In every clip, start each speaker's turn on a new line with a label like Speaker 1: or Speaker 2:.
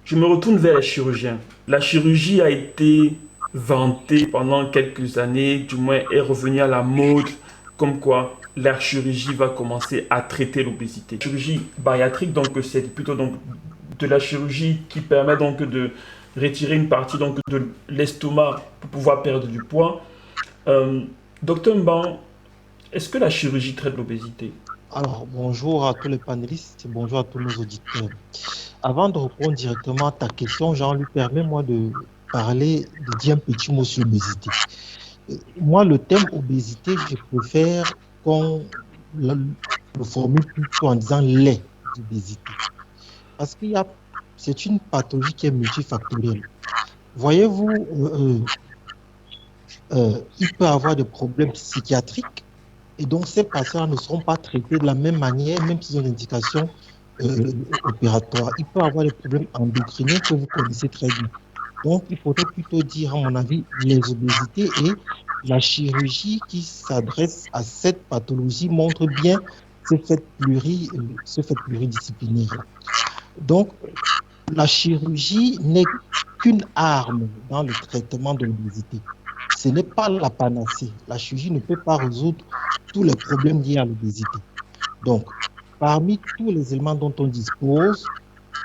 Speaker 1: Je me retourne vers les chirurgiens. La chirurgie a été vantée pendant quelques années, du moins est revenue à la mode, comme quoi la chirurgie va commencer à traiter l'obésité. La chirurgie bariatrique, donc c'est plutôt donc de la chirurgie qui permet donc de retirer une partie donc de l'estomac pour pouvoir perdre du poids. Euh, Docteur Mban, est-ce que la chirurgie traite l'obésité?
Speaker 2: Alors, bonjour à tous les panélistes, bonjour à tous nos auditeurs. Avant de répondre directement à ta question, Jean-Luc, permets-moi de parler, de dire un petit mot sur l'obésité. Moi, le thème obésité, je préfère qu'on le formule plutôt en disant les obésités. Parce c'est une pathologie qui est multifactorielle. Voyez-vous, il peut avoir des problèmes psychiatriques et donc ces patients ne seront pas traités de la même manière, même s'ils ont une indication opératoire. Il peut avoir des problèmes endocriniens que vous connaissez très bien. Donc, il faudrait plutôt dire, à mon avis, les obésités et la chirurgie qui s'adresse à cette pathologie montre bien ce fait pluridisciplinaire. Donc, la chirurgie n'est qu'une arme dans le traitement de l'obésité. Ce n'est pas la panacée. La chirurgie ne peut pas résoudre tous les problèmes liés à l'obésité. Donc, parmi tous les éléments dont on dispose,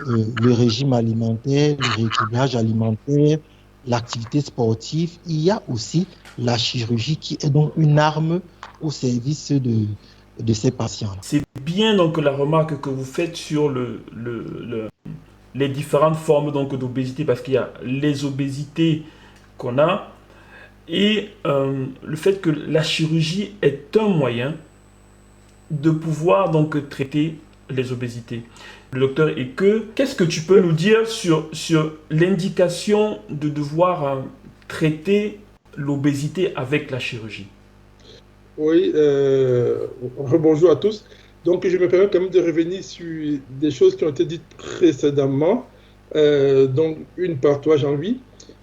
Speaker 2: le régime alimentaire, le rééquilibrage alimentaire, l'activité sportive, il y a aussi la chirurgie qui est donc une arme au service de ces patients-là.
Speaker 1: C'est bien donc la remarque que vous faites sur les différentes formes donc d'obésité, parce qu'il y a les obésités qu'on a et le fait que la chirurgie est un moyen de pouvoir donc traiter les obésités. Le docteur, et qu'est-ce que tu peux nous dire sur l'indication de devoir traiter l'obésité avec la chirurgie?
Speaker 3: Oui, bonjour à tous. Donc, je me permets quand même de revenir sur des choses qui ont été dites précédemment. Donc, une par toi, Jean-Louis.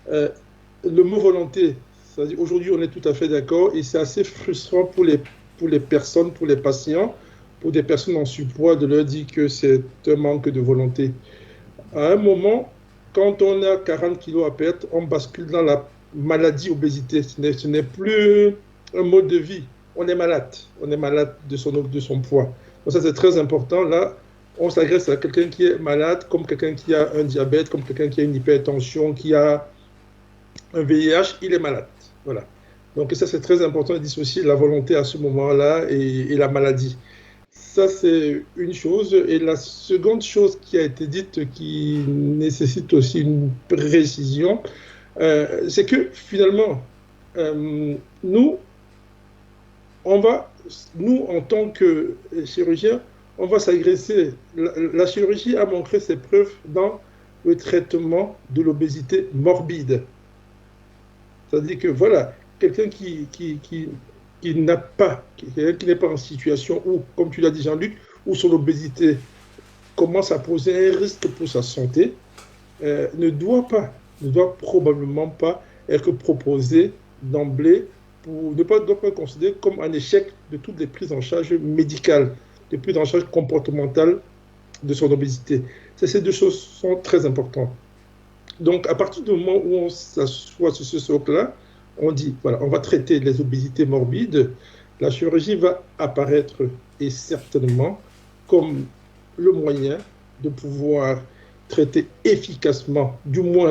Speaker 3: Le mot volonté, c'est-à-dire aujourd'hui, on est tout à fait d'accord et c'est assez frustrant pour les personnes, pour les patients, pour des personnes en surpoids, de leur dire que c'est un manque de volonté. À un moment, quand on a 40 kilos à perdre, on bascule dans la maladie obésité. Ce n'est plus un mode de vie. On est malade de son poids. Donc ça, c'est très important. Là, on s'agresse à quelqu'un qui est malade, comme quelqu'un qui a un diabète, comme quelqu'un qui a une hypertension, qui a un VIH, il est malade. Voilà. Donc ça, c'est très important de dissocier la volonté à ce moment-là et la maladie. Ça, c'est une chose. Et la seconde chose qui a été dite, qui nécessite aussi une précision, c'est que finalement, nous, on va, nous, en tant que chirurgiens, on va s'agresser. La chirurgie a montré ses preuves dans le traitement de l'obésité morbide. C'est-à-dire que voilà, quelqu'un qui n'a pas, qui n'est pas en situation où, comme tu l'as dit Jean-Luc, où son obésité commence à poser un risque pour sa santé, ne doit probablement pas être proposé d'emblée pour ne pas doit pas considérer comme un échec de toutes les prises en charge médicales, de prises en charge comportementales de son obésité. Ces deux choses sont très importantes. Donc, à partir du moment où on s'assoit sur ce socle-là, on dit, voilà, on va traiter les obésités morbides, la chirurgie va apparaître et certainement comme le moyen de pouvoir traiter efficacement, du moins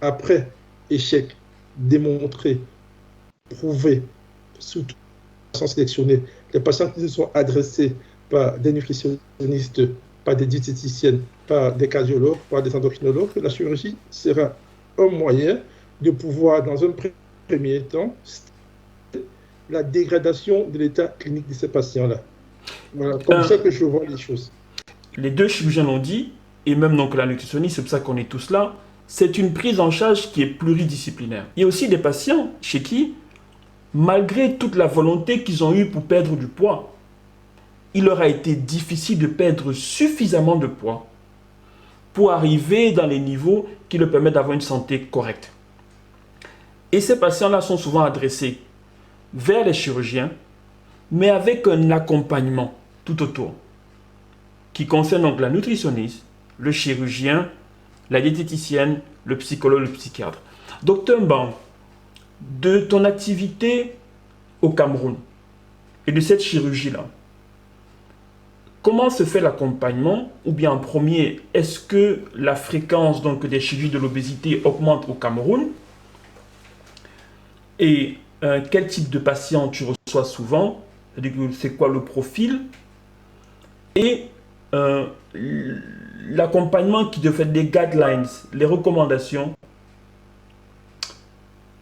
Speaker 3: après échec démontré, prouvé, surtout les patients sélectionnés, les patients qui se sont adressés par des nutritionnistes, par des diététiciennes, par des cardiologues, par des endocrinologues, la chirurgie sera un moyen de pouvoir, dans un premier temps, la dégradation de l'état clinique de ces patients-là. Voilà, comme ça que je vois les choses.
Speaker 1: Les deux chirurgiens l'ont dit, et même donc la nutritionniste, c'est pour ça qu'on est tous là, c'est une prise en charge qui est pluridisciplinaire. Il y a aussi des patients chez qui, malgré toute la volonté qu'ils ont eue pour perdre du poids, il leur a été difficile de perdre suffisamment de poids pour arriver dans les niveaux qui leur permettent d'avoir une santé correcte. Et ces patients-là sont souvent adressés vers les chirurgiens, mais avec un accompagnement tout autour, qui concerne donc la nutritionniste, le chirurgien la diététicienne, le psychologue, le psychiatre. Docteur Mban, de ton activité au Cameroun et de cette chirurgie-là, comment se fait l'accompagnement? Ou bien en premier, est-ce que la fréquence donc, des chirurgies de l'obésité augmente au Cameroun? Et quel type de patient tu reçois souvent? C'est-à-dire que c'est quoi le profil? Et l'accompagnement qui devait des guidelines, les recommandations,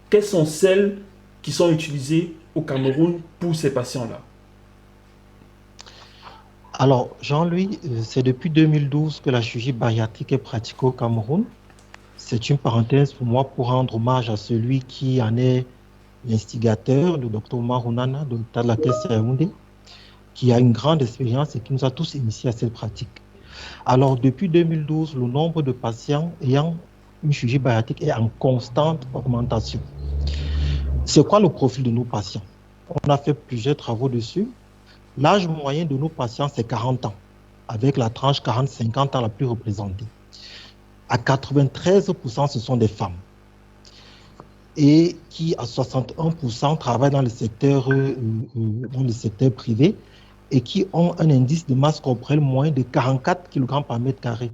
Speaker 1: quelles sont celles qui sont utilisées au Cameroun pour ces patients-là?
Speaker 2: Alors, Jean-Louis, c'est depuis 2012 que la chirurgie bariatrique est pratiquée au Cameroun. C'est une parenthèse pour moi pour rendre hommage à celui qui en est l'instigateur, le docteur Omar Ounana, de l'hôpital de la Caisse Yaoundé, qui a une grande expérience et qui nous a tous initiés à cette pratique. Alors, depuis 2012, le nombre de patients ayant une chirurgie bariatrique est en constante augmentation. C'est quoi le profil de nos patients? On a fait plusieurs travaux dessus. L'âge moyen de nos patients, c'est 40 ans, avec la tranche 40-50 ans la plus représentée. À 93%, ce sont des femmes. Et qui, à 61%, travaillent dans le secteur privé et qui ont un indice de masse corporelle moyen de 44 kg par mètre carré.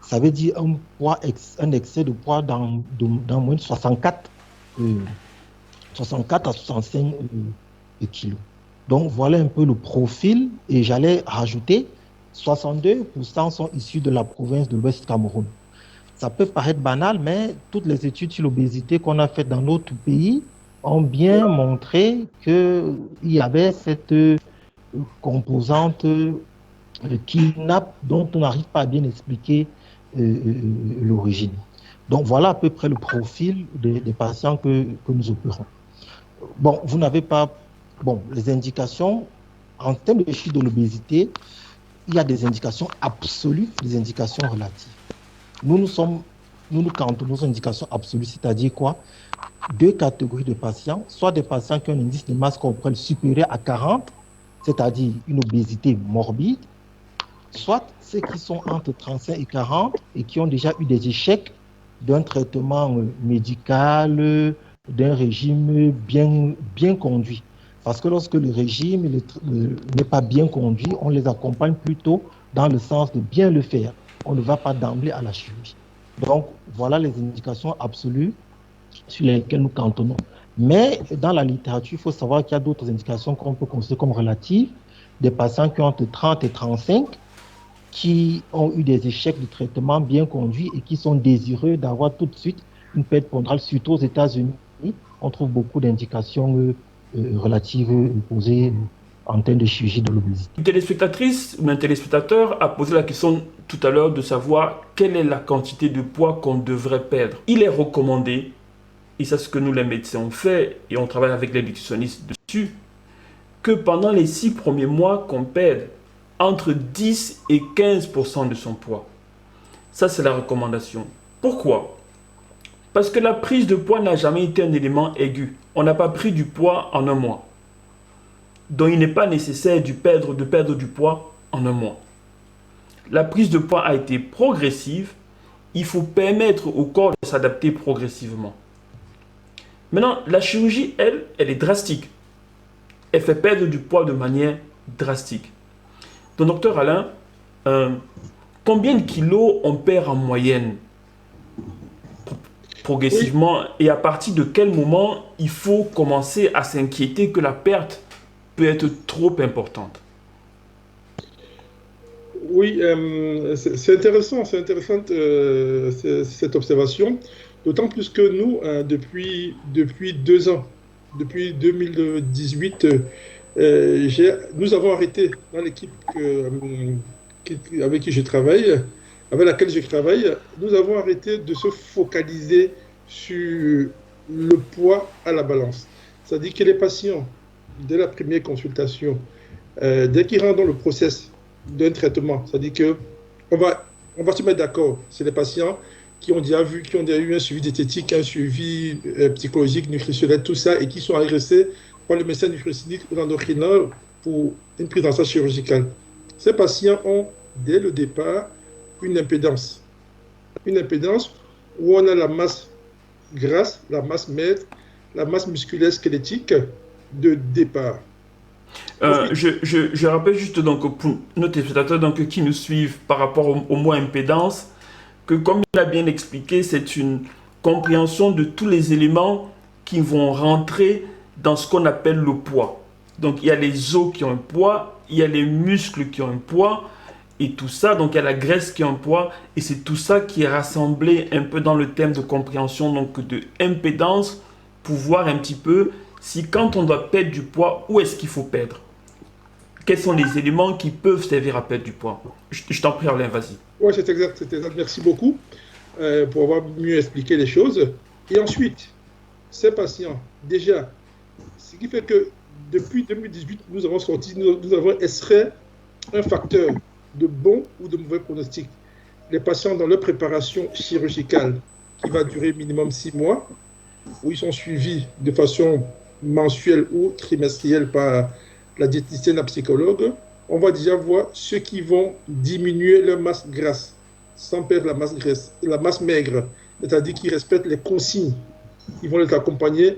Speaker 2: Ça veut dire un excès de poids dans moins de 64 à 65 kilos. Donc, voilà un peu le profil. Et j'allais rajouter, 62% sont issus de la province de l'Ouest Cameroun. Ça peut paraître banal, mais toutes les études sur l'obésité qu'on a faites dans notre pays ont bien montré qu'il y avait cette composante dont on n'arrive pas à bien expliquer l'origine. Donc, voilà à peu près le profil des patients que nous opérons. Bon, vous n'avez pas... Bon, les indications, en termes de chiffre de l'obésité, il y a des indications absolues, des indications relatives. Nous nous cantonnons aux indications absolues, c'est-à-dire quoi? Deux catégories de patients, soit des patients qui ont un indice de masse corporelle supérieur à 40, c'est-à-dire une obésité morbide, soit ceux qui sont entre 35 et 40 et qui ont déjà eu des échecs d'un traitement médical, d'un régime bien conduit. Parce que lorsque le régime n'est pas bien conduit, on les accompagne plutôt dans le sens de bien le faire. On ne va pas d'emblée à la chirurgie. Donc, voilà les indications absolues sur lesquelles nous cantonnons. Mais dans la littérature, il faut savoir qu'il y a d'autres indications qu'on peut considérer comme relatives. Des patients qui ont entre 30 et 35, qui ont eu des échecs de traitement bien conduits et qui sont désireux d'avoir tout de suite une perte pondérale, surtout aux États-Unis. On trouve beaucoup d'indications relatives posées en termes de chirurgie de l'obésité.
Speaker 1: Une téléspectatrice ou un téléspectateur a posé la question tout à l'heure de savoir quelle est la quantité de poids qu'on devrait perdre. Il est recommandé, et c'est ce que nous les médecins on fait, et on travaille avec les nutritionnistes dessus, que pendant les 6 premiers mois qu'on perde entre 10 et 15% de son poids. Ça, c'est la recommandation. Pourquoi? Parce que la prise de poids n'a jamais été un élément aigu. On n'a pas pris du poids en un mois. Donc il n'est pas nécessaire de perdre du poids en un mois. La prise de poids a été progressive. Il faut permettre au corps de s'adapter progressivement. Maintenant, la chirurgie, elle est drastique. Elle fait perdre du poids de manière drastique. Donc, docteur Alain, combien de kilos on perd en moyenne progressivement, et à partir de quel moment il faut commencer à s'inquiéter que la perte peut être trop importante?
Speaker 3: Oui, c'est intéressant cette observation, d'autant plus que nous, depuis 2 ans, depuis 2018, nous avons arrêté dans l'équipe avec qui je travaille, avec laquelle je travaille, nous avons arrêté de se focaliser sur le poids à la balance. C'est-à-dire que les patients, dès la première consultation, dès qu'ils rentrent dans le process d'un traitement, c'est-à-dire qu'on va se mettre d'accord, c'est les patients qui ont déjà eu un suivi diététique, un suivi psychologique, nutritionnel, tout ça, et qui sont agressés par le médecin nutritionniste ou l'endocrineur pour une prise en charge chirurgicale. Ces patients ont, dès le départ, une impédance. une impédance où on a la masse grasse, la masse maigre, la masse musculaire squelettique de départ.
Speaker 1: Je rappelle juste donc pour nos téléspectateurs donc, qui nous suivent par rapport au mot impédance, que comme il a bien expliqué, c'est une compréhension de tous les éléments qui vont rentrer dans ce qu'on appelle le poids. Donc il y a les os qui ont un poids, il y a les muscles qui ont un poids, et tout ça, donc il y a la graisse qui a un poids, et c'est tout ça qui est rassemblé un peu dans le thème de compréhension donc de impédance, pour voir un petit peu si quand on doit perdre du poids, où est-ce qu'il faut perdre? Quels sont les éléments qui peuvent servir à perdre du poids? Je t'en prie, Alain, vas-y.
Speaker 3: Oui, c'est exact, c'est exact. Merci beaucoup pour avoir mieux expliqué les choses. Et ensuite, ces patients, déjà, ce qui fait que depuis 2018, nous avons sorti, nous avons extrait un facteur de bon ou de mauvais pronostic. Les patients dans leur préparation chirurgicale, qui va durer minimum 6 mois, où ils sont suivis de façon mensuelle ou trimestrielle par la diététicienne, la psychologue, on va déjà voir ceux qui vont diminuer leur masse grasse, sans perdre la masse maigre, c'est-à-dire qu'ils respectent les consignes. Ils vont les accompagner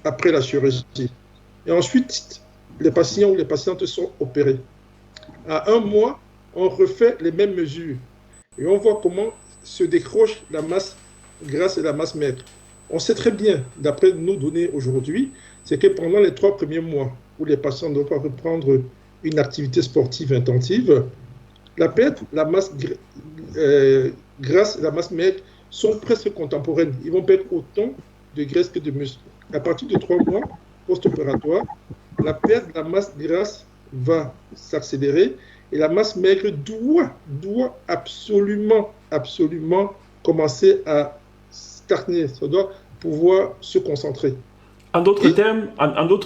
Speaker 3: après la chirurgie. Et ensuite, les patients ou les patientes sont opérés. À 1 mois, on refait les mêmes mesures et on voit comment se décroche la masse grasse et la masse maigre. On sait très bien, d'après nos données aujourd'hui, c'est que pendant les 3 premiers mois où les patients doivent reprendre une activité sportive intensive, la perte, la masse grasse et la masse maigre sont presque contemporaines. Ils vont perdre autant de graisse que de muscle. À partir de 3 mois post-opératoire, la perte de la masse grasse va s'accélérer et la masse maigre doit absolument commencer à stagner. Ça doit pouvoir se concentrer.
Speaker 1: En d'autres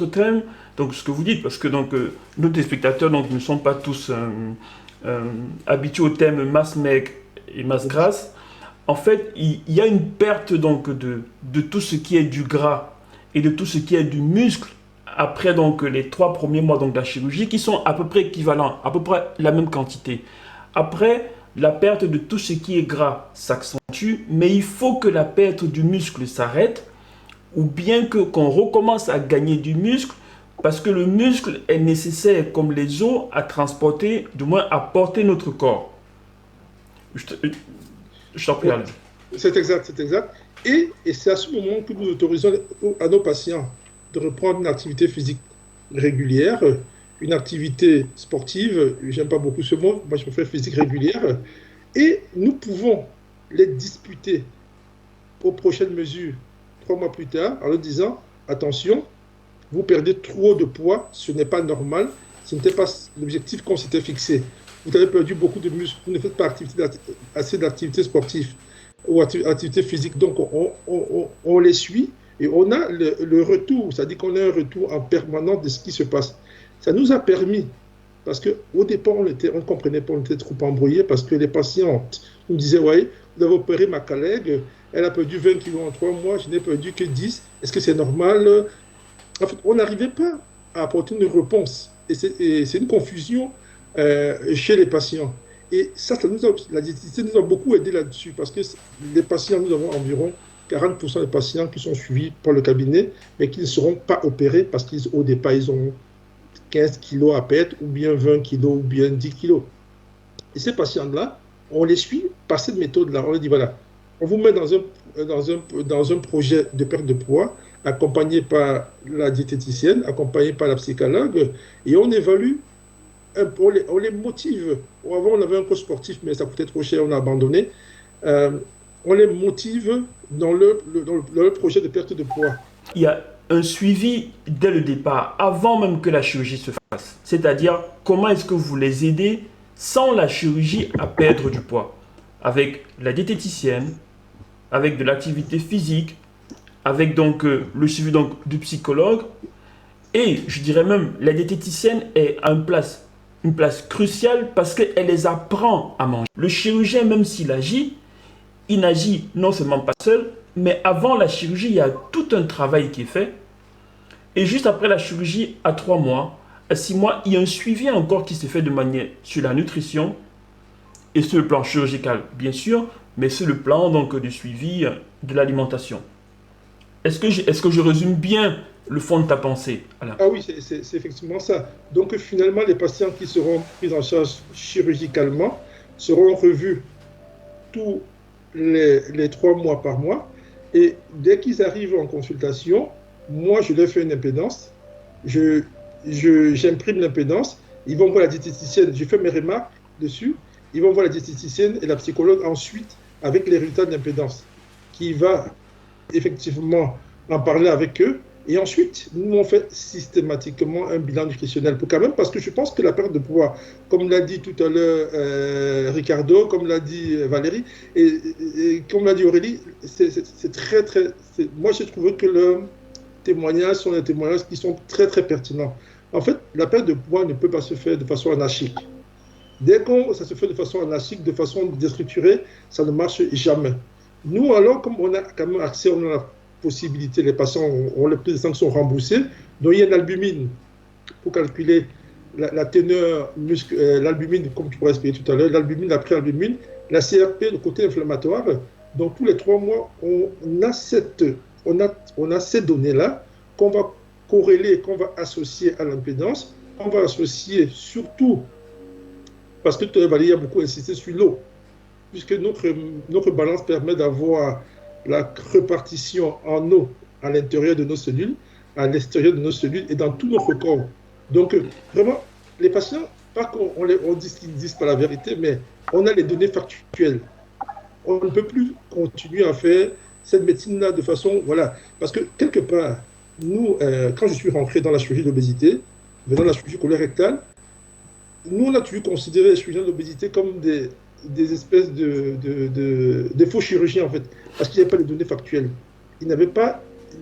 Speaker 1: termes, donc ce que vous dites, parce que donc, nos téléspectateurs donc, ne sont pas tous habitués au thème masse maigre et masse grasse, en fait, il y a une perte donc, de tout ce qui est du gras et de tout ce qui est du muscle après donc, les 3 premiers mois donc, de la chirurgie, qui sont à peu près équivalents, à peu près la même quantité. Après, la perte de tout ce qui est gras s'accentue, mais il faut que la perte du muscle s'arrête, ou bien qu'on recommence à gagner du muscle, parce que le muscle est nécessaire, comme les os, à transporter, du moins à porter notre corps. Je t'en prie, Alain.
Speaker 3: C'est exact. Et c'est à ce moment que nous autorisons à nos patients de reprendre une activité physique régulière, une activité sportive, j'aime pas beaucoup ce mot, moi je préfère physique régulière, et nous pouvons les disputer aux prochaines mesures 3 mois plus tard en leur disant, attention, vous perdez trop de poids, ce n'est pas normal, ce n'était pas l'objectif qu'on s'était fixé. Vous avez perdu beaucoup de muscles, vous ne faites pas assez d'activité sportive ou activité physique, donc on les suit et on a le retour, c'est-à-dire qu'on a un retour en permanence de ce qui se passe. Ça nous a permis, parce qu'au départ, on ne comprenait pas, on était trop embrouillés, parce que les patientes nous disaient, oui, vous avez opéré ma collègue, elle a perdu 20 kilos en 3 mois, je n'ai perdu que 10, est-ce que c'est normal? En fait, on n'arrivait pas à apporter une réponse. Et c'est une confusion chez les patients. Et ça la diététicienne nous a beaucoup aidé là-dessus, parce que les patients, nous avons environ 40% des patients qui sont suivis par le cabinet, mais qui ne seront pas opérés parce qu'au départ, ils ont 15 kilos à perdre, ou bien 20 kilos, ou bien 10 kilos. Et ces patients-là, on les suit par cette méthode-là. On leur dit, voilà, on vous met dans un projet de perte de poids, accompagné par la diététicienne, accompagné par la psychologue, et on évalue, on les motive. Avant, on avait un coach sportif, mais ça coûtait trop cher, on a abandonné. On les motive dans le projet de perte de poids.
Speaker 1: Il y a un suivi dès le départ, avant même que la chirurgie se fasse. C'est-à-dire, comment est-ce que vous les aidez sans la chirurgie à perdre du poids? Avec la diététicienne, avec de l'activité physique, avec donc le suivi donc, du psychologue. Et je dirais même, la diététicienne est à une place cruciale parce qu'elle les apprend à manger. Le chirurgien, même s'il agit, il n'agit non seulement pas seul, mais avant la chirurgie, il y a tout un travail qui est fait. Et juste après la chirurgie, à 3 mois, à 6 mois, il y a un suivi encore qui se fait de manière sur la nutrition et sur le plan chirurgical, bien sûr, mais sur le plan donc du suivi de l'alimentation. Est-ce que je résume bien le fond de ta pensée, Alain?
Speaker 3: Ah oui, c'est effectivement ça. Donc finalement, les patients qui seront pris en charge chirurgicalement seront revus tous les 3 mois par mois. Et dès qu'ils arrivent en consultation, moi, je leur fais une impédance. J'imprime l'impédance. Ils vont voir la diététicienne. Je fais mes remarques dessus. Ils vont voir la diététicienne et la psychologue ensuite avec les résultats de l'impédance qui va effectivement en parler avec eux. Et ensuite, nous, on fait systématiquement un bilan nutritionnel pour quand même, parce que je pense que la perte de poids, comme l'a dit tout à l'heure Ricardo, comme l'a dit Valérie, et comme l'a dit Aurélie, c'est très, très... Moi, j'ai trouvé que leurs témoignages sont des témoignages qui sont très, très pertinents. En fait, la perte de poids ne peut pas se faire de façon anarchique. Dès que ça se fait de façon anarchique, de façon déstructurée, ça ne marche jamais. Nous, alors, comme on a quand même accès, on a la possibilité, les patients ont les prises de sang qui sont remboursées, donc il y a une albumine pour calculer la teneur l'albumine, comme tu pourrais expliquer tout à l'heure, l'albumine, la préalbumine, la CRP, le côté inflammatoire. Donc tous les 3 mois, on a ces données-là qu'on va corréler, qu'on va associer à l'impédance, on va associer surtout, parce que Valérie a beaucoup insisté sur l'eau, puisque notre balance permet d'avoir la répartition en eau à l'intérieur de nos cellules, à l'extérieur de nos cellules et dans tout notre corps. Donc, vraiment, les patients, pas qu'on dise qu'ils ne disent pas la vérité, mais on a les données factuelles. On ne peut plus continuer à faire cette médecine-là de façon... Voilà. Parce que, quelque part, nous, quand je suis rentré dans la chirurgie de l'obésité, venant de la chirurgie colorectale, nous, on a toujours considéré les chirurgiens de l'obésité comme des espèces de faux chirurgiens, en fait, parce qu'il n'y avait pas de données factuelles. Ils n'avaient pas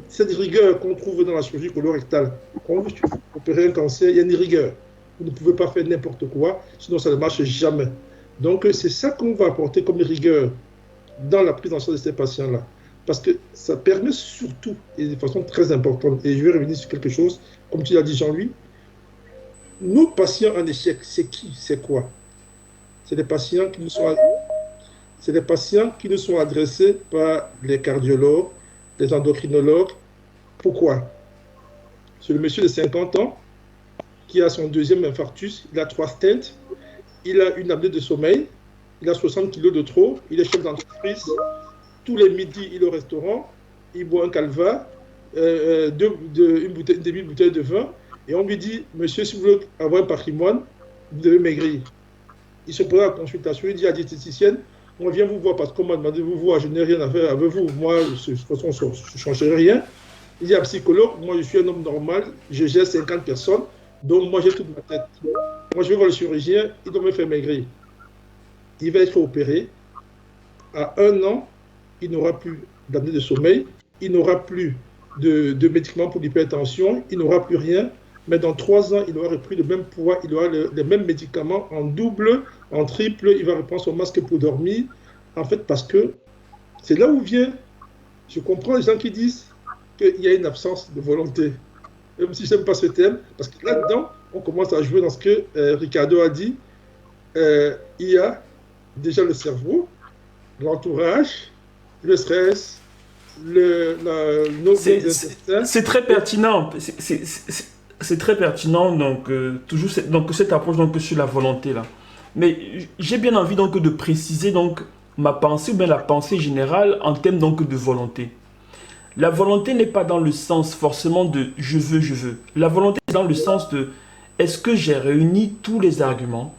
Speaker 3: cette rigueur qu'on trouve dans la chirurgie colorectale. Quand vous opérez un cancer, il y a une rigueur. Vous ne pouvez pas faire n'importe quoi, sinon ça ne marche jamais. Donc, c'est ça qu'on va apporter comme rigueur dans la prise en charge de ces patients-là. Parce que ça permet surtout, et de façon très importante, et je vais revenir sur quelque chose, comme tu l'as dit Jean-Louis, nos patients en échec, c'est qui? C'est quoi? C'est des patients qui nous sont adressés par les cardiologues, les endocrinologues. Pourquoi? C'est le monsieur de 50 ans qui a son deuxième infarctus, il a 3 stents, il a une apnée de sommeil, il a 60 kilos de trop, il est chef d'entreprise, tous les midis il est au restaurant, il boit un calva, une demi-bouteille de vin, et on lui dit, monsieur, si vous voulez avoir un patrimoine, vous devez maigrir. Il se prend à la consultation, il dit à la diététicienne, on vient vous voir parce qu'on m'a demandé de vous voir, je n'ai rien à faire avec vous, moi, de toute façon, je ne changerai rien. Il dit à un psychologue, moi je suis un homme normal, je gère 50 personnes, donc moi j'ai toute ma tête. Moi je vais voir le chirurgien, il doit me faire maigrir. Il va être opéré. À 1 an, il n'aura plus d'apnée de sommeil, il n'aura plus de médicaments pour l'hypertension, il n'aura plus rien. Mais dans 3 ans, il aura repris le même poids, il aura les mêmes médicaments en double, en triple, il va reprendre son masque pour dormir. En fait, parce que c'est là où vient, je comprends les gens qui disent qu'il y a une absence de volonté. Même si je n'aime pas ce terme, parce que là-dedans, on commence à jouer dans ce que Ricardo a dit. Il y a déjà le cerveau, l'entourage, le stress,
Speaker 1: c'est très pertinent. C'est très pertinent, donc toujours cette approche donc sur la volonté là. Mais j'ai bien envie donc de préciser donc ma pensée ou bien la pensée générale en termes donc de volonté. La volonté n'est pas dans le sens forcément de je veux, je veux. La volonté est dans le sens de est-ce que j'ai réuni tous les arguments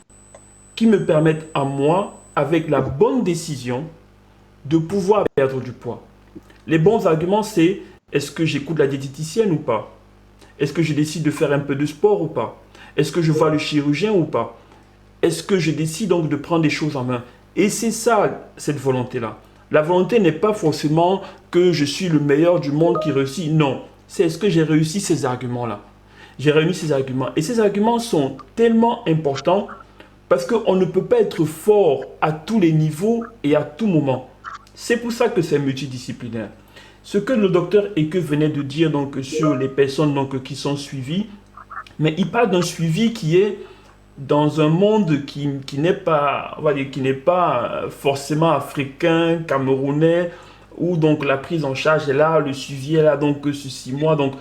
Speaker 1: qui me permettent à moi, avec la bonne décision, de pouvoir perdre du poids. Les bons arguments, c'est est-ce que j'écoute la diététicienne ou pas? Est-ce que je décide de faire un peu de sport ou pas? Est-ce que je vois le chirurgien ou pas? Est-ce que je décide donc de prendre des choses en main? Et c'est ça, cette volonté-là. La volonté n'est pas forcément que je suis le meilleur du monde qui réussit. Non, c'est est-ce que j'ai réussi ces arguments-là? J'ai réuni ces arguments. Et ces arguments sont tellement importants parce qu'on ne peut pas être fort à tous les niveaux et à tout moment. C'est pour ça que c'est multidisciplinaire. Ce que le docteur Eke venait de dire donc, sur les personnes donc, qui sont suivies, mais il parle d'un suivi qui est dans un monde qui n'est pas, on va dire, qui n'est pas forcément africain, camerounais, où donc la prise en charge est là, le suivi est là, donc sur 6 mois. Donc,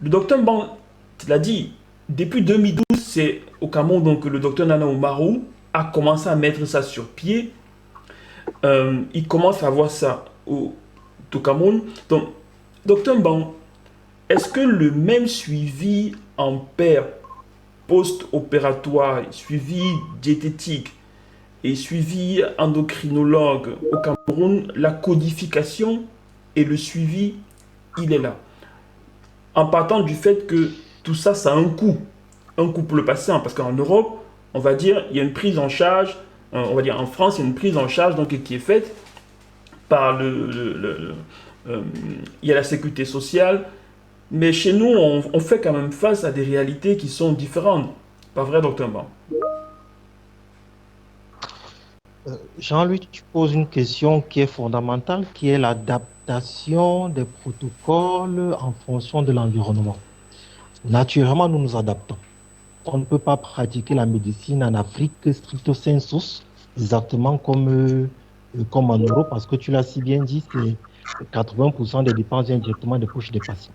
Speaker 1: le docteur Ban, tu l'as dit, depuis 2012, c'est au Cameroun, donc le docteur Nana Oumarou a commencé à mettre ça sur pied. Il commence à voir ça au Cameroun. Donc, docteur Ban, est-ce que le même suivi en paire post-opératoire, suivi diététique et suivi endocrinologue au Cameroun, la codification et le suivi, il est là. En partant du fait que tout ça, ça a un coût pour le patient, parce qu'en Europe, on va dire, il y a une prise en charge, on va dire en France, il y a une prise en charge donc, qui est faite par il y a la sécurité sociale, mais chez nous, on fait quand même face à des réalités qui sont différentes. Pas vrai, docteur Ban?
Speaker 2: Jean-Louis, tu poses une question qui est fondamentale, qui est l'adaptation des protocoles en fonction de l'environnement. Naturellement, nous nous adaptons. On ne peut pas pratiquer la médecine en Afrique stricto sensu, exactement comme en Europe, parce que tu l'as si bien dit, c'est 80% des dépenses viennent directement des poches des patients.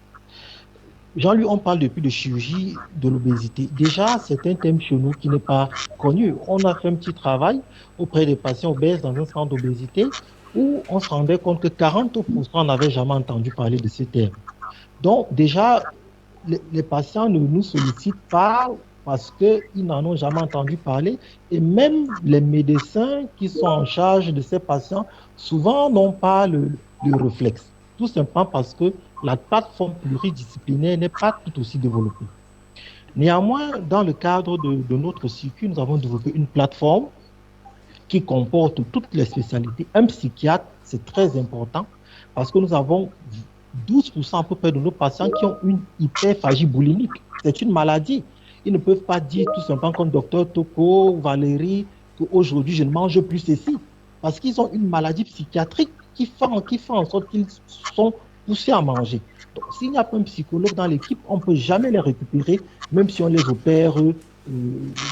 Speaker 2: Jean-Louis, on parle depuis de chirurgie de l'obésité. Déjà, c'est un thème chez nous qui n'est pas connu. On a fait un petit travail auprès des patients obèses dans un centre d'obésité où on se rendait compte que 40% n'avaient jamais entendu parler de ce terme. Donc, déjà, les patients ne nous sollicitent pas parce qu'ils n'en ont jamais entendu parler. Et même les médecins qui sont en charge de ces patients, souvent n'ont pas le réflexe. Tout simplement parce que la plateforme pluridisciplinaire n'est pas tout aussi développée. Néanmoins, dans le cadre de notre circuit, nous avons développé une plateforme qui comporte toutes les spécialités. Un psychiatre, c'est très important parce que nous avons 12% à peu près de nos patients qui ont une hyperphagie boulimique. C'est une maladie. Ils ne peuvent pas dire tout simplement comme docteur Toko ou Valérie qu'aujourd'hui je ne mange plus ceci parce qu'ils ont une maladie psychiatrique qui fait en sorte qu'ils sont poussés à manger. Donc, s'il n'y a pas un psychologue dans l'équipe, on ne peut jamais les récupérer, même si on les opère de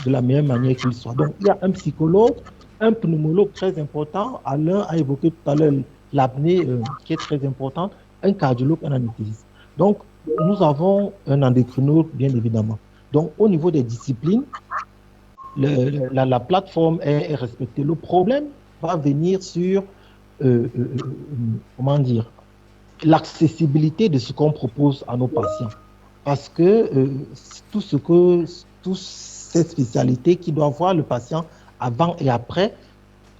Speaker 2: la meilleure manière qu'ils soient. Donc, il y a un psychologue, un pneumologue très important. Alain a évoqué tout à l'heure l'apnée qui est très importante, un cardiologue, un anesthésiste. Donc, nous avons un endocrinologue, bien évidemment. Donc, au niveau des disciplines, la plateforme est respectée. Le problème va venir sur comment dire, l'accessibilité de ce qu'on propose à nos patients. Parce que toutes ces spécialités qui doivent voir le patient avant et après,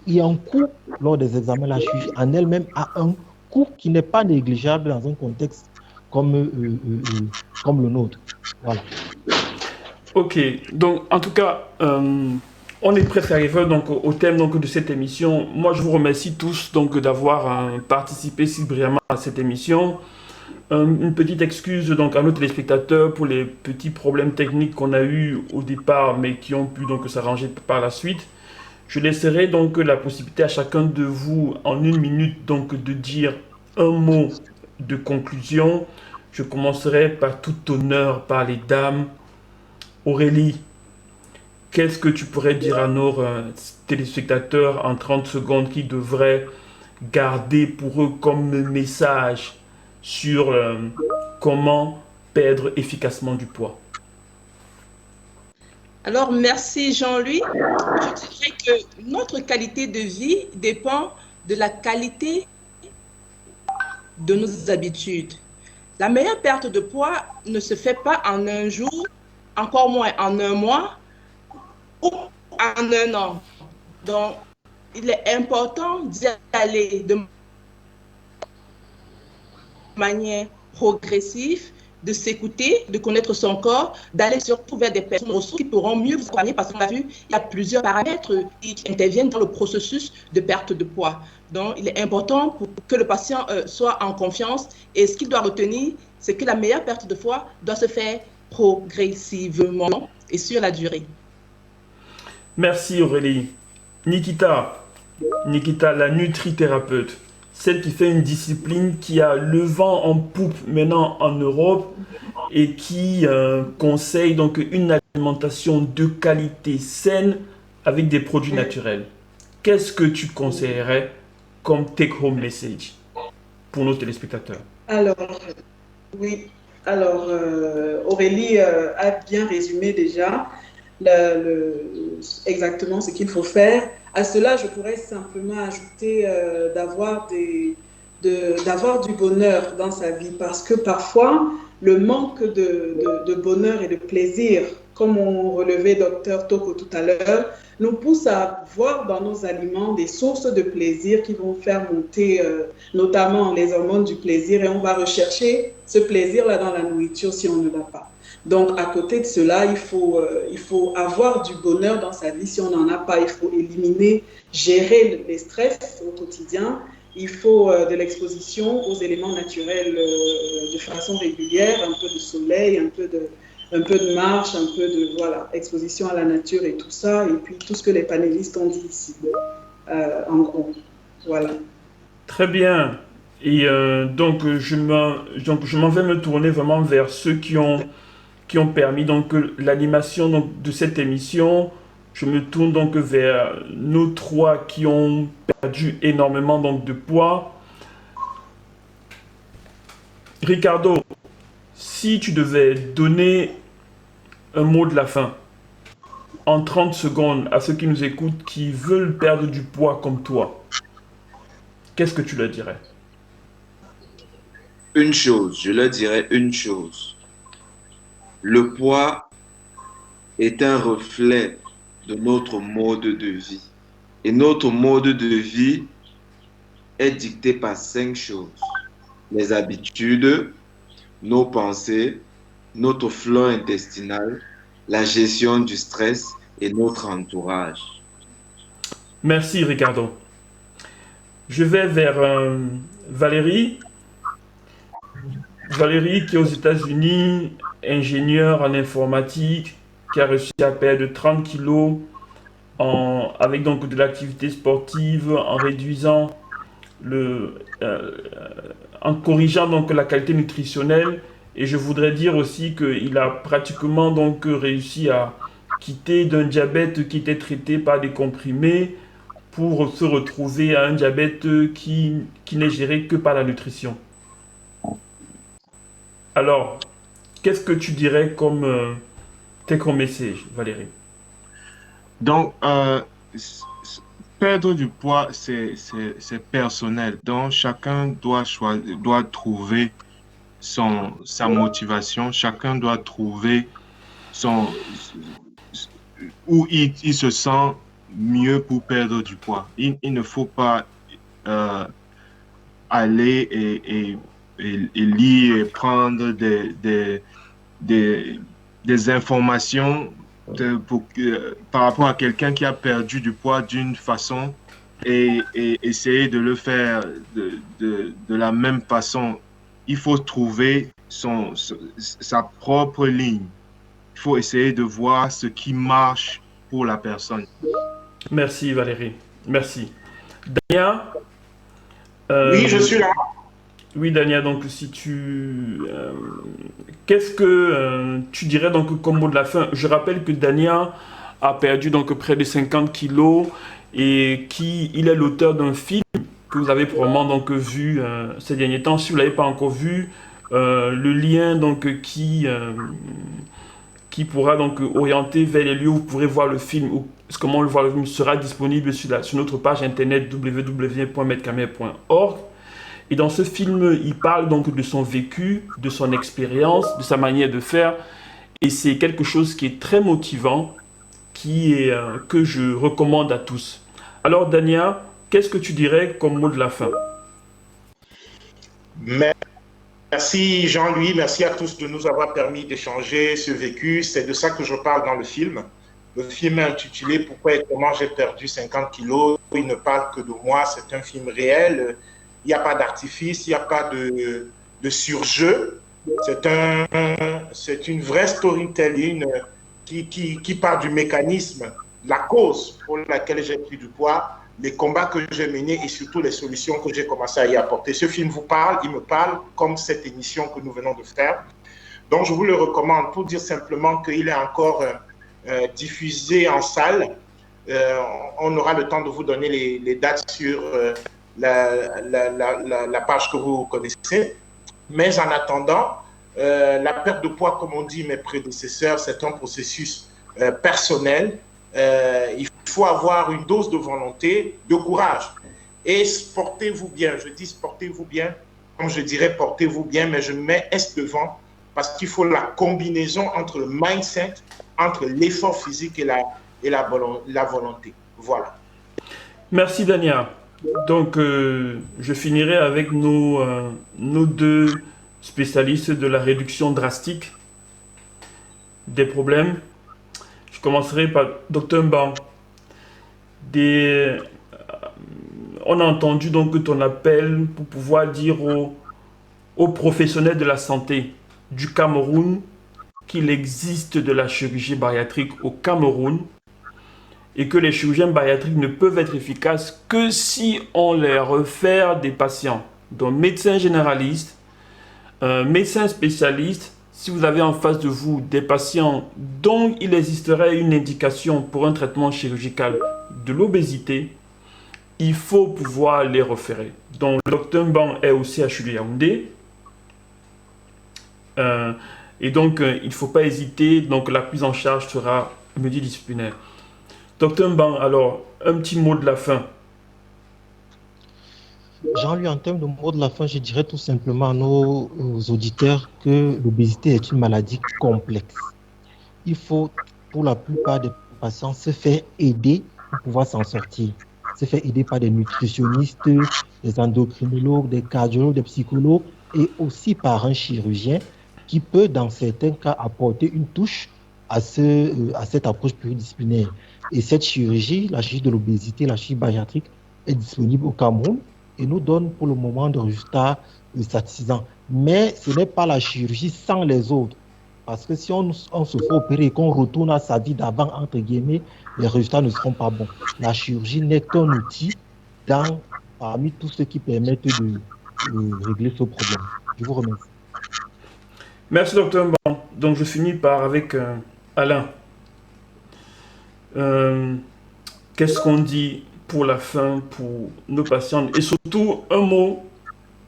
Speaker 2: il y a un coût lors des examens. La chirurgie en elle-même a un coût qui n'est pas négligeable dans un contexte comme le nôtre. Voilà.
Speaker 1: Ok, donc en tout cas, on est presque arrivé donc, au thème donc, de cette émission. Moi, je vous remercie tous donc, d'avoir participé si brillamment à cette émission. Une petite excuse donc, à nos téléspectateurs pour les petits problèmes techniques qu'on a eus au départ, mais qui ont pu donc s'arranger par la suite. Je laisserai donc la possibilité à chacun de vous, en 1 minute, donc, de dire un mot de conclusion. Je commencerai par tout honneur par les dames. Aurélie, qu'est-ce que tu pourrais dire à nos téléspectateurs en 30 secondes qui devraient garder pour eux comme message sur comment perdre efficacement du poids?
Speaker 4: Alors, merci Jean-Louis. Je dirais que notre qualité de vie dépend de la qualité de nos habitudes. La meilleure perte de poids ne se fait pas en un jour, encore moins en un mois ou en un an. Donc, il est important d'y aller de manière progressive, de s'écouter, de connaître son corps, d'aller surtout vers des personnes ressources qui pourront mieux vous accompagner parce qu'on a vu, il y a plusieurs paramètres qui interviennent dans le processus de perte de poids. Donc, il est important pour que le patient soit en confiance et ce qu'il doit retenir, c'est que la meilleure perte de poids doit se faire progressivement et sur la durée.
Speaker 1: Merci Aurélie. Nikita, la nutrithérapeute, celle qui fait une discipline qui a le vent en poupe maintenant en Europe et qui conseille donc une alimentation de qualité saine avec des produits naturels. Qu'est-ce que tu conseillerais comme take-home message pour nos téléspectateurs?
Speaker 5: Alors, oui. Alors, Aurélie a bien résumé déjà exactement ce qu'il faut faire. À cela, je pourrais simplement ajouter d'avoir du bonheur dans sa vie, parce que parfois, le manque de bonheur et de plaisir, comme on relevait Dr Toko tout à l'heure, nous pousse à voir dans nos aliments des sources de plaisir qui vont faire monter notamment les hormones du plaisir, et on va rechercher ce plaisir-là dans la nourriture si on ne l'a pas. Donc, à côté de cela, il faut avoir du bonheur dans sa vie. Si on n'en a pas, il faut éliminer, gérer les stress au quotidien. Il faut de l'exposition aux éléments naturels de façon régulière, un peu de soleil, un peu de marche, un peu de exposition à la nature et tout ça. Et puis, tout ce que les panélistes ont dit ici, en gros. Voilà.
Speaker 1: Très bien. Et donc, je m'en vais me tourner vraiment vers ceux qui ont permis donc l'animation de cette émission. Je me tourne donc vers nos trois qui ont perdu énormément donc de poids. Ricardo, si tu devais donner un mot de la fin en 30 secondes à ceux qui nous écoutent qui veulent perdre du poids comme toi, qu'est-ce que tu leur dirais?
Speaker 6: Une chose, je leur dirais une chose. Le poids est un reflet de notre mode de vie. Et notre mode de vie est dicté par 5 choses. Les habitudes, nos pensées, notre flore intestinale, la gestion du stress et notre entourage.
Speaker 1: Merci Ricardo. Je vais vers Valérie. Valérie qui est aux États-Unis, ingénieure en informatique, qui a réussi à perdre 30 kilos avec donc de l'activité sportive, en réduisant en corrigeant donc la qualité nutritionnelle. Et je voudrais dire aussi qu'il a pratiquement donc réussi à quitter d'un diabète qui était traité par des comprimés pour se retrouver à un diabète qui n'est géré que par la nutrition. Alors, qu'est-ce que tu dirais comme take-home message, Valérie?
Speaker 7: Donc, perdre du poids, c'est personnel. Donc, chacun doit trouver sa motivation. Chacun doit trouver où il se sent mieux pour perdre du poids. Il ne faut pas aller et lire et prendre des informations par rapport à quelqu'un qui a perdu du poids d'une façon et essayer de le faire de la même façon. Il faut trouver sa propre ligne. Il faut essayer de voir ce qui marche pour la personne.
Speaker 1: Merci Valérie. Merci. Dania?
Speaker 8: Oui, je suis là.
Speaker 1: Oui, Dania, donc qu'est-ce que tu dirais donc comme mot de la fin? Je rappelle que Dania a perdu donc près de 50 kilos et il est l'auteur d'un film que vous avez probablement donc vu ces derniers temps. Si vous ne l'avez pas encore vu, le lien donc qui pourra donc orienter vers les lieux où vous pourrez voir le film ou comment le voir le film sera disponible sur notre page internet www.medcamer.org. Et dans ce film, il parle donc de son vécu, de son expérience, de sa manière de faire. Et c'est quelque chose qui est très motivant, que je recommande à tous. Alors, Dania, qu'est-ce que tu dirais comme mot de la fin?
Speaker 8: Merci Jean-Louis, merci à tous de nous avoir permis d'échanger ce vécu. C'est de ça que je parle dans le film. Le film est intitulé « Pourquoi et comment j'ai perdu 50 kilos ». Il ne parle que de moi, c'est un film réel. Il n'y a pas d'artifice, il n'y a pas de surjeu. C'est une vraie storytelling qui part du mécanisme, la cause pour laquelle j'ai pris du poids, les combats que j'ai menés et surtout les solutions que j'ai commencé à y apporter. Ce film vous parle, il me parle, comme cette émission que nous venons de faire. Donc, je vous le recommande pour dire simplement qu'il est encore diffusé en salle. On aura le temps de vous donner les dates sur la page que vous connaissez. Mais en attendant, la perte de poids, comme on dit mes prédécesseurs, c'est un processus personnel. Il faut avoir une dose de volonté, de courage. Et portez-vous bien. Je dis portez-vous bien, comme je dirais portez-vous bien, mais je mets S devant parce qu'il faut la combinaison entre le mindset, entre l'effort physique et la volonté. Voilà.
Speaker 1: Merci Dania. Donc, je finirai avec nos deux spécialistes de la réduction drastique des problèmes. Je commencerai par Dr Mbang. On a entendu donc ton appel pour pouvoir dire aux professionnels de la santé du Cameroun qu'il existe de la chirurgie bariatrique au Cameroun et que les chirurgiens bariatriques ne peuvent être efficaces que si on les réfère des patients. Donc médecins généralistes, médecins spécialistes, si vous avez en face de vous des patients dont il existerait une indication pour un traitement chirurgical de l'obésité, il faut pouvoir les référer. Donc le Dr Mbang est au CHU de Yaoundé. Et donc il ne faut pas hésiter, donc la prise en charge sera multidisciplinaire. Dr Mbang, alors un petit mot de la fin.
Speaker 2: Jean-Louis, en termes de mot de la fin, je dirais tout simplement à nos auditeurs que l'obésité est une maladie complexe. Il faut, pour la plupart des patients, se faire aider pour pouvoir s'en sortir. Se faire aider par des nutritionnistes, des endocrinologues, des cardiologues, des psychologues et aussi par un chirurgien qui peut, dans certains cas, apporter une touche à cette approche pluridisciplinaire. Et cette chirurgie, la chirurgie de l'obésité, la chirurgie bariatrique, est disponible au Cameroun et nous donne pour le moment des résultats satisfaisants. Mais ce n'est pas la chirurgie sans les autres. Parce que si on se fait opérer et qu'on retourne à sa vie d'avant, entre guillemets, les résultats ne seront pas bons. La chirurgie n'est qu'un outil parmi tous ceux qui permettent de régler ce problème. Je vous remercie.
Speaker 1: Merci Dr Mbang. Donc je finis avec Alain. Qu'est-ce qu'on dit pour la fin, pour nos patients? Et surtout, un mot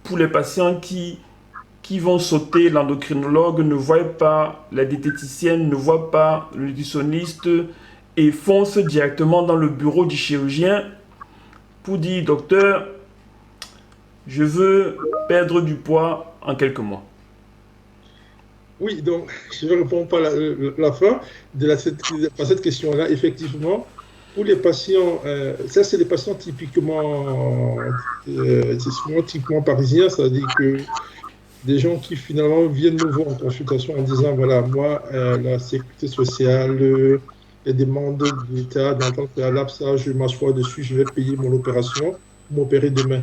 Speaker 1: pour les patients qui vont sauter l'endocrinologue, ne voient pas la diététicienne, ne voient pas le nutritionniste et foncent directement dans le bureau du chirurgien pour dire, docteur, je veux perdre du poids en quelques mois.
Speaker 3: Oui, donc je ne réponds pas à la fin à cette question-là. Effectivement, pour les patients, ça c'est les patients typiquement parisiens, c'est-à-dire que des gens qui finalement viennent nous voir en consultation en disant, voilà, moi, la sécurité sociale, les demandes de l'État, dans le temps préalable, ça, je m'assois dessus, je vais payer mon opération, m'opérer demain.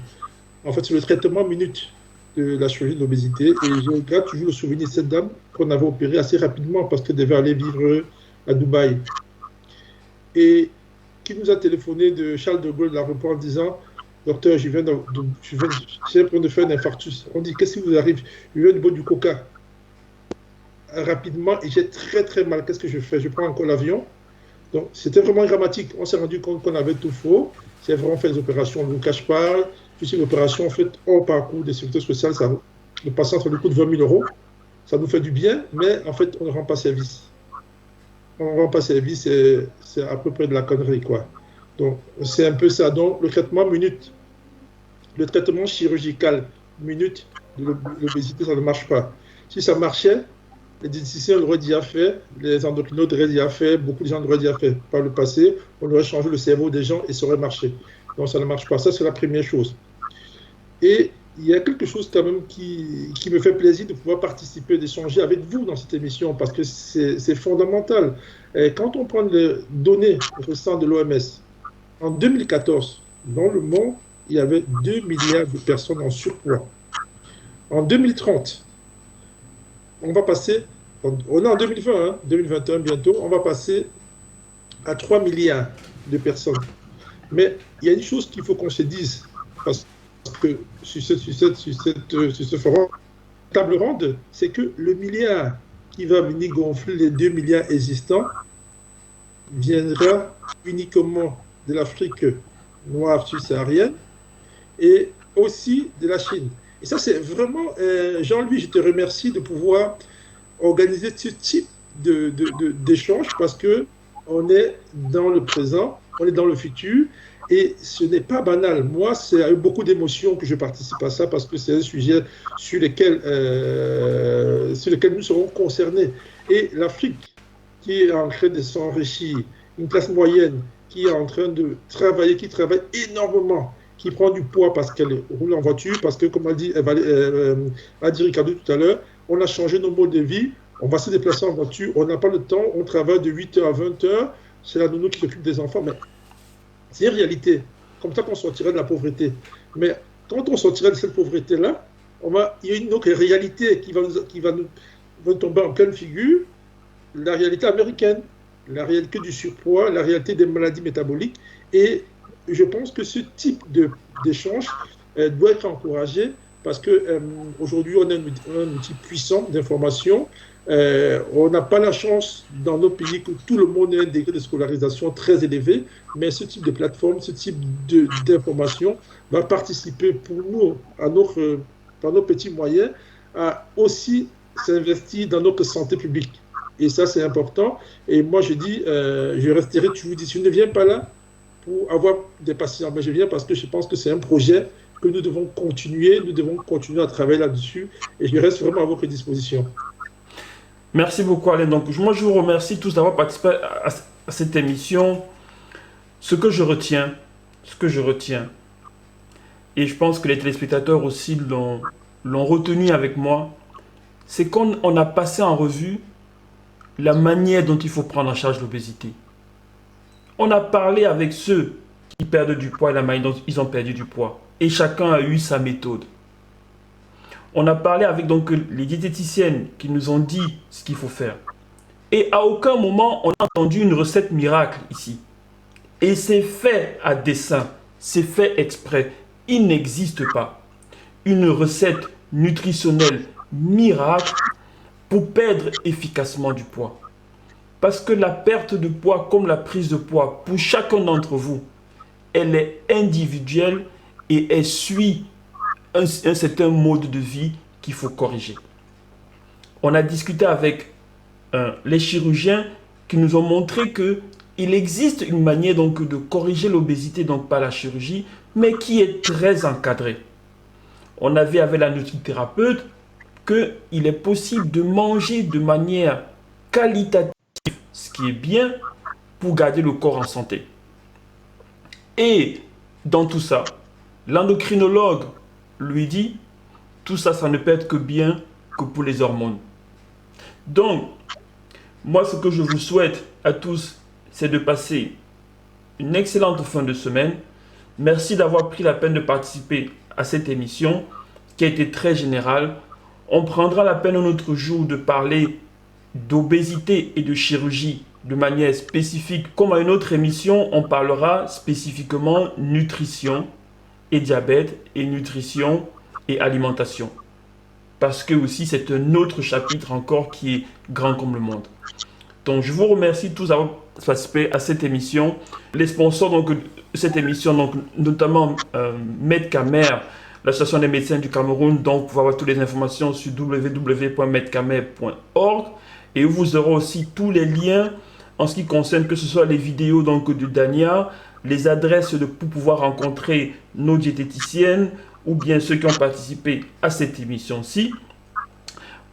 Speaker 3: En fait, c'est le traitement minute de la chirurgie de l'obésité. Et je regrette toujours le souvenir de cette dame qu'on avait opérée assez rapidement parce qu'elle devait aller vivre à Dubaï. Et qui nous a téléphoné de Charles de Gaulle de l'aéroport en disant, docteur, je viens de faire un infarctus. On dit, qu'est-ce qui vous arrive? Je viens de boire du coca. Rapidement, et j'ai très très mal. Qu'est-ce que je fais? Je prends encore l'avion. Donc, c'était vraiment dramatique. On s'est rendu compte qu'on avait tout faux. C'est vraiment fait des opérations, on ne nous cache pas. Puis une opération faite hors parcours de sécurité sociale, ça nous passe entre le coût de 20 000 euros. Ça nous fait du bien, mais en fait, on ne rend pas service. On ne rend pas service, c'est à peu près de la connerie, quoi. Donc, c'est un peu ça. Donc, le traitement minute, le traitement chirurgical minute de l'obésité, ça ne marche pas. Si ça marchait, les diététiciens l'auraient déjà fait, les endocrinologues l'auraient déjà fait, beaucoup de gens l'auraient déjà fait par le passé. On aurait changé le cerveau des gens et ça aurait marché. Donc, ça ne marche pas. Ça, c'est la première chose. Et il y a quelque chose quand même qui me fait plaisir de pouvoir participer, d'échanger avec vous dans cette émission parce que c'est fondamental. Et quand on prend les données récentes de l'OMS, en 2014, dans le monde, il y avait 2 milliards de personnes en surpoids. En 2030, on va passer, on est en 2020, hein, 2021 bientôt, on va passer à 3 milliards de personnes. Mais il y a une chose qu'il faut qu'on se dise, parce que sur ce forum, table ronde, c'est que le milliard qui va venir gonfler les 2 milliards existants viendra uniquement de l'Afrique noire subsaharienne et aussi de la Chine. Et ça, c'est vraiment, Jean-Louis, je te remercie de pouvoir organiser ce type d'échange parce que on est dans le présent, on est dans le futur et ce n'est pas banal. Moi, c'est avec beaucoup d'émotion que je participe à ça parce que c'est un sujet sur lequel nous serons concernés. Et l'Afrique qui est en train de s'enrichir, une classe moyenne qui est en train de travailler, qui travaille énormément, qui prend du poids parce qu'elle roule en voiture, parce que, comme a dit Ricardo tout à l'heure, on a changé nos modes de vie, on va se déplacer en voiture, on n'a pas le temps, on travaille de 8h à 20h, c'est la nounou qui s'occupe des enfants, mais c'est une réalité. Comme ça qu'on sortirait de la pauvreté. Mais quand on sortirait de cette pauvreté-là, il y a une autre réalité qui va nous tomber en pleine figure, la réalité américaine, la réalité du surpoids, la réalité des maladies métaboliques. Et je pense que ce type d'échange doit être encouragé parce qu'aujourd'hui, on a un outil puissant d'information. On n'a pas la chance dans nos pays que tout le monde ait un degré de scolarisation très élevé, mais ce type de plateforme, ce type d'information va participer pour nous, par nos petits moyens, à aussi s'investir dans notre santé publique. Et ça, c'est important. Et moi, je dis, je resterai, tu vous dis, je ne viens pas là pour avoir des patients, mais je viens parce que je pense que c'est un projet que nous devons continuer à travailler là-dessus. Et je reste vraiment à votre disposition.
Speaker 1: Merci beaucoup, Alain. Donc, moi, je vous remercie tous d'avoir participé à cette émission. Ce que je retiens, et je pense que les téléspectateurs aussi l'ont retenu avec moi, c'est qu'on a passé en revue la manière dont il faut prendre en charge l'obésité. On a parlé avec ceux qui perdent du poids et la manière dont ils ont perdu du poids. Et chacun a eu sa méthode. On a parlé avec donc les diététiciennes qui nous ont dit ce qu'il faut faire. Et à aucun moment on a entendu une recette miracle ici. Et c'est fait à dessein, c'est fait exprès. Il n'existe pas une recette nutritionnelle miracle pour perdre efficacement du poids. Parce que la perte de poids comme la prise de poids, pour chacun d'entre vous, elle est individuelle et elle suit un certain mode de vie qu'il faut corriger. On a discuté avec les chirurgiens qui nous ont montré qu'il existe une manière donc de corriger l'obésité, donc par la chirurgie, mais qui est très encadrée. On avait avec la nutrithérapeute qu'il est possible de manger de manière qualitative, ce qui est bien pour garder le corps en santé. Et dans tout ça, l'endocrinologue lui dit, tout ça, ça ne peut être que bien que pour les hormones. Donc, moi, ce que je vous souhaite à tous, c'est de passer une excellente fin de semaine. Merci d'avoir pris la peine de participer à cette émission qui a été très générale. On prendra la peine un autre jour de parler d'obésité et de chirurgie de manière spécifique. Comme à une autre émission, on parlera spécifiquement nutrition et diabète et nutrition et alimentation. Parce que aussi c'est un autre chapitre encore qui est grand comme le monde. Donc je vous remercie tous d'avoir participé à cette émission. Les sponsors donc, de cette émission, donc, notamment Medcamer, l'Association des médecins du Cameroun, donc vous pouvez avoir toutes les informations sur www.medcamer.org et vous aurez aussi tous les liens en ce qui concerne que ce soit les vidéos donc, de Dania, les adresses pour pouvoir rencontrer nos diététiciennes ou bien ceux qui ont participé à cette émission-ci.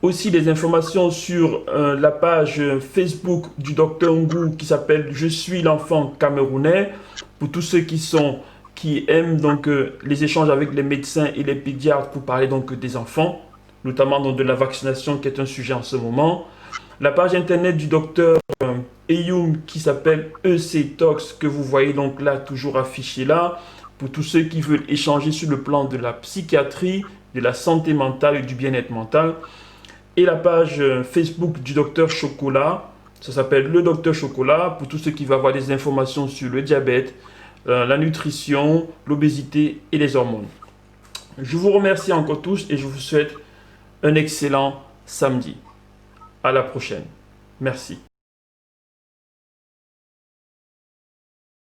Speaker 1: Aussi des informations sur la page Facebook du Dr Ngou qui s'appelle « Je suis l'enfant camerounais » pour tous ceux qui aiment donc les échanges avec les médecins et les pédiatres pour parler donc des enfants, notamment donc, de la vaccination qui est un sujet en ce moment. La page internet du docteur Eyoum qui s'appelle EC Talks que vous voyez donc là toujours affiché là pour tous ceux qui veulent échanger sur le plan de la psychiatrie, de la santé mentale et du bien-être mental. Et la page Facebook du docteur Chocolat, ça s'appelle le docteur Chocolat pour tous ceux qui veulent avoir des informations sur le diabète, la nutrition, l'obésité et les hormones. Je vous remercie encore tous et je vous souhaite un excellent samedi. À la prochaine. Merci.